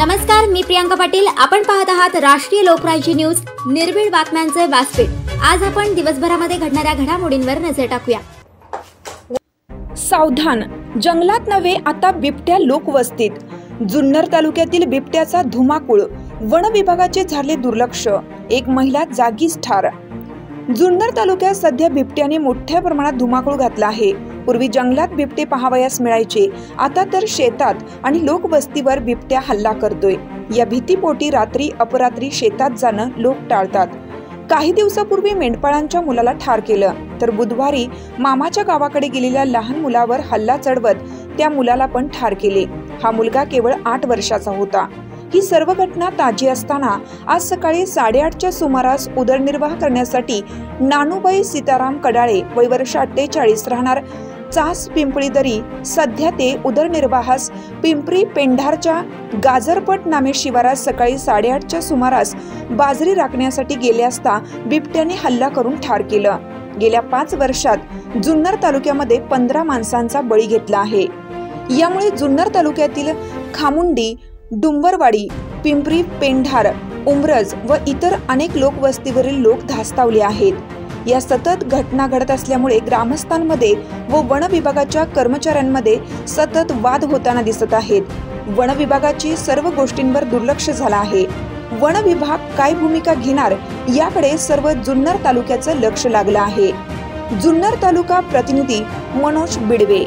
नमस्कार, मी प्रियांका पाटील। आपण पाहत आहात राष्ट्रीय लोकराज्य न्यूज, निर्भीड बातम्यांचे व्यासपीठ। आज आपण दिवसभरामध्ये घडणाऱ्या घडामोडींवर नजर टाकूया। सावधान, जंगलात नव्हे आता बिबट्या लोकवस्तीत। जुन्नर तालुक्यातील बिबट्याचा धुमाकूळ, वन विभागाचे झाले दुर्लक्ष, एक महिला जागीच ठार। जुन्नर तालुक्यात सध्या बिबट्याने मोठ्या प्रमाणात धुमाकूळ घातला आहे। पूर्वी जंगलात बिबटे पाहावयास मिळायचे, आता तर शेतात आणि लोकवस्तीवर बिबट्या हल्ला करतोय। या भीतीपोटी रात्री अपरात्री शेतात जाणं लोक टाळतात। काही दिवसापूर्वी मेंढपाळांच्या मुलाला ठार केलं, तर बुधवारी मामाच्या गावाकडे गेलेल्या लहान मुलावर हल्ला चढवत त्या मुलाला पण ठार केले। हा मुलगा केवळ 8 वर्षाचा होता। ही सर्व घटना ताजी असताना आज सकाळी 8:30च्या सुमारास उदरनिर्वाह करण्यासाठी नानूबाई सीताराम कडाळे, वय वर्ष 48, राहणार चास पिंपळीदरी, सध्या ते उदरनिर्वाहास पिंपरी पेंढारच्या गाजरपट नामे शिवारात सकाळी 8:30च्या सुमारास बाजरी राखण्यासाठी गेले असता बिबट्याने हल्ला करून ठार केलं। गेल्या 5 वर्षात जुन्नर तालुक्यामध्ये 15 माणसांचा बळी घेतला आहे। यामुळे जुन्नर तालुक्यातील खामुंडी, डुंबरवाडी, पिंपरी पेंढार, उमरज व इतर अनेक लोकवस्तीवरील लोक धास्तावले आहेत। या सतत घटना घडत असल्यामुळे ग्रामस्थांमध्ये व वन विभागाच्या कर्मचाऱ्यांमध्ये सतत वाद होताना दिसत आहेत। वन विभागाची सर्व गोष्टींवर दुर्लक्ष झालं आहे। वन विभाग काय भूमिका घेणार याकडे सर्व जुन्नर तालुक्याचं लक्ष लागलं आहे। जुन्नर तालुका प्रतिनिधी मनोज बिडवे।